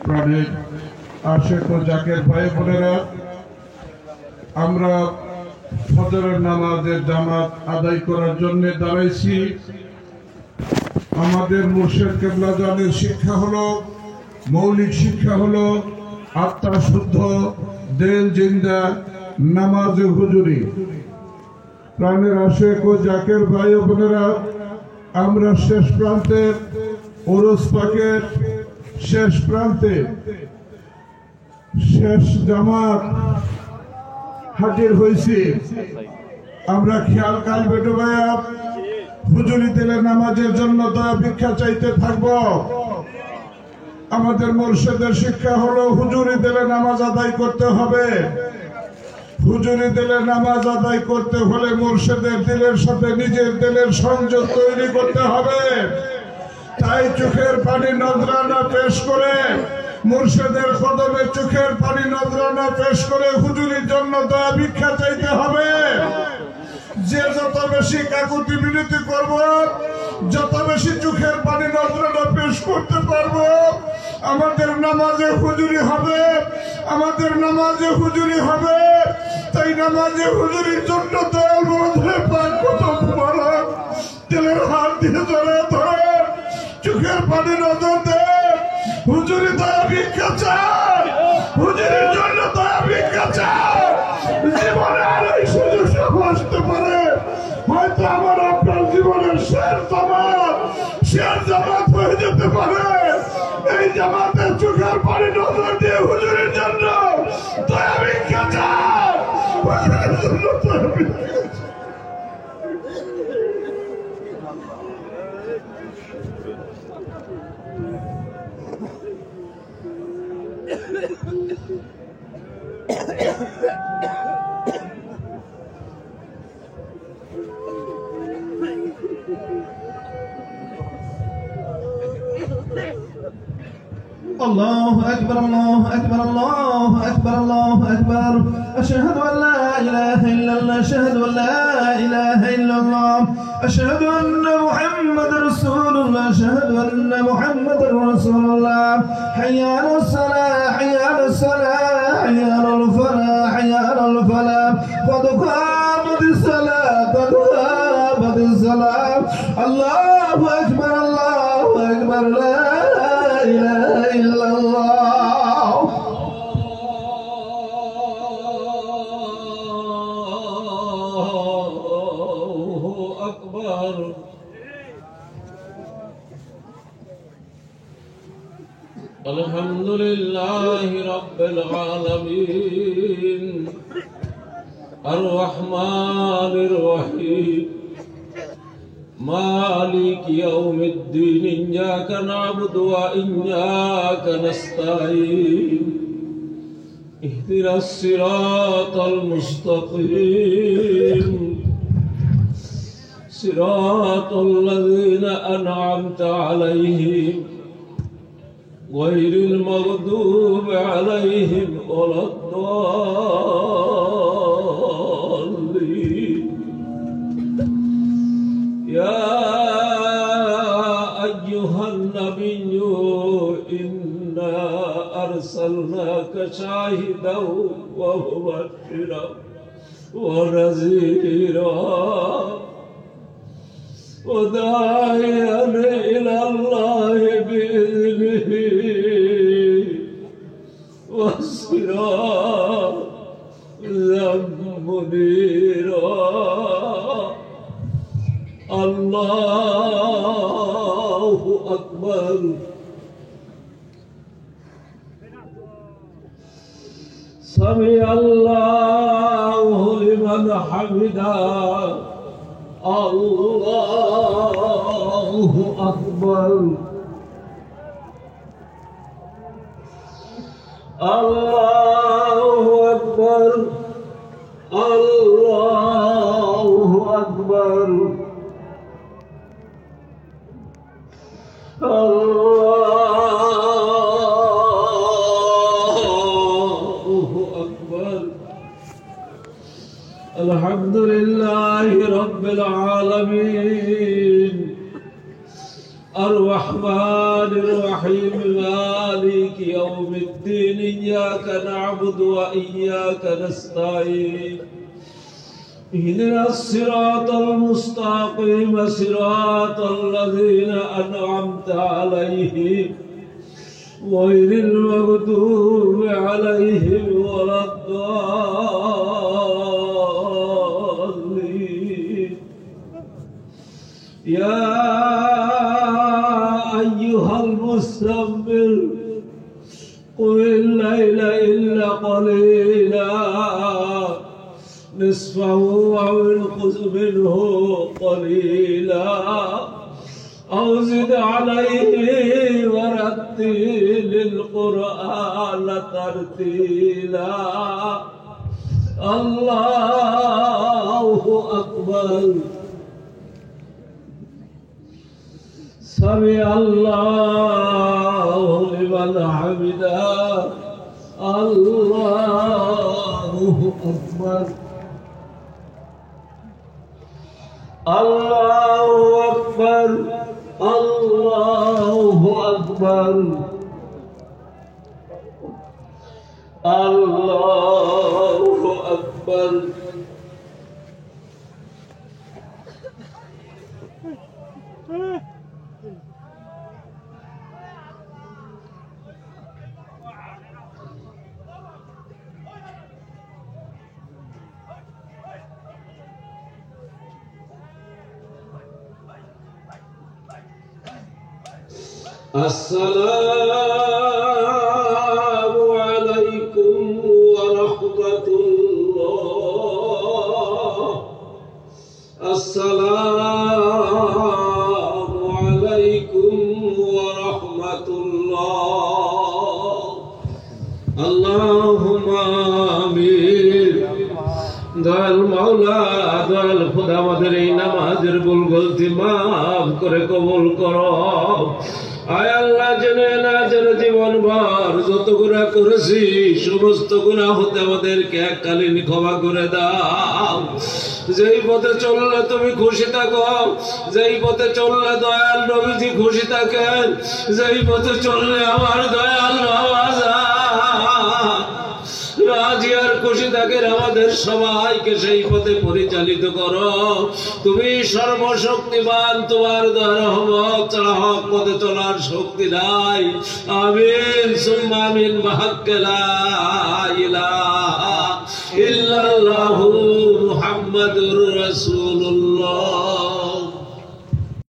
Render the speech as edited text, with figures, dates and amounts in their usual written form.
প্রাণের আশেক ও জাকের ভাই বোনেরা, আমরা ফজরের নামাজের জামাত আদায় করার জন্য দাঁড়াইছি। আমাদের মুর্শিদ কেবলা জানের শিক্ষা হলো, মৌলিক শিক্ষা হলো আত্মা শুদ্ধ, দিল জিন্দা, নামাজে হুজুরি। প্রাণের আশেক ও জাকের ভাই বোনেরা, আমরা শেষ প্রান্তে ওরস পাকের শেষ প্রান্তে শেষ জামাত হাজির হয়েছি। আমরা খেয়াল কাল বেটো ভাইয়া হুজুরি দিলে নামাজের জন্য দয়া ভিক্ষা চাইতে থাকব। আমাদের মুর্শিদের শিক্ষা হলো হুজুরি দিলে নামাজ আদায় করতে হবে। হুজুরি দিলে নামাজ আদায় করতে হলে মুর্শিদের দিলের সাথে নিজের দিলের সংযোগ তৈরি করতে হবে। তাই চোখের পানি নজরানা পেশ করে, মুর্শিদের কদমে চোখের পানি নজরানা পেশ করে হুজুরির জন্য দয়া ভিক্ষা চাইতে হবে। যে যত বেশি কাকুতি মিনতি করব, যত বেশি চোখের পানি নজরানা পেশ করতে পারবো, আমাদের নামাজে হুজুরি হবে, আমাদের নামাজে হুজুরি হবে। তাই নামাজে হুজুরির জন্য দয়াল বন্ধুরে পাক কত মুবারক, দিলের হাত দিয়ে ধরে ধরে চোখের পানি নজর দে। হুজুরি দয়া ভিক্ষা চায়, হুজুরির জন্য দয়া ভিক্ষা চায়। জীবনে আর এই সুযোগ আসতে পারে, হয়তো আমার আপনার জীবনের শেষ জামাত হয়ে যেতে পারে। এই জামাতের চোখের পানি নজর দিয়ে হুজুরির জন্য দয়া ভিক্ষা চায়, হুজুরির জন্য দয়া ভিক্ষা চায়। الله أكبر الله أكبر الله أكبر الله أكبر. أشهد أن لا إله إلا الله، أشهد أن لا إله إلا الله، أشهد أن محمد رسول الله، أشهد أن محمد رسول الله. حي على الصلاة، حي على الصلاة، حي على الفلاح، حي على الفلاح. قد قامت الصلاة، قد قامت الصلاة. الله أكبر الله أكبر، لا إله إلا الله. الله أكبر. الحمد لله رب العالمين الرحمن الرحيم مالك يوم الدين. إياك نعبد وإياك نستعين. اهدنا الصراط المستقيم، صراط الذين أنعمت عليهم غير المغضوب عليهم ولا الضالين. يا أيها النبي إنا أرسلناك شاهدا ومبشرا ونذيرا وداعيا إلى الله بإذنه وسراجا منيرا. الله أكبر. سمع الله لمن حمده. الله أكبر. الله أكبر. الله أكبر. الله أكبر. الحمد لله رب العالمين الرحمن الرحيم مالك يوم الدين إياك نعبد وإياك نستعين اهدنا الصراط المستقيم صراط الذين أنعمت عليهم غير المغضوب عليهم ولا الضالين يا أيها المزمل قم الليل إلا قليلا نصفه أو انقص منه قليلا أو زد عليه ورتل القرآن ترتيلا الله أكبر سمع الله لمن حمده الله أكبر الله أكبر الله أكبر الله أكبر السلام عليكم ورحمة الله السلام عليكم ورحمة الله اللهم آمين দয়াল মাওলা দয়াল খোদা আমাদের এই নামাজের ভুল গলতি মাফ করে কবুল করো আয় আল্লাহ জেনে না জেনে জীবনভর যত গুনাহ করেছি সমস্ত গুনাহ হতে আমাদেরকে এককালীন ক্ষমা করে দাও যেই পথে চললে তুমি খুশি থাকো যেই পথে চললে দয়াল নবীজি খুশি থাকেন যেই পথে চললে আমার দয়াল রাজি আর খুশি থাকেন আমাদের সবাইকে সেই পথে পরিচালিত করো তুমি সর্বশক্তিমান তোমার দয়া রহমত ছাড়া হক পথে চলার শক্তি নাই আমিন সুম্মা আমিন বিহাক্কি লা ইলাহা ইল্লাল্লাহু মুহাম্মাদুর রাসূলুল্লাহ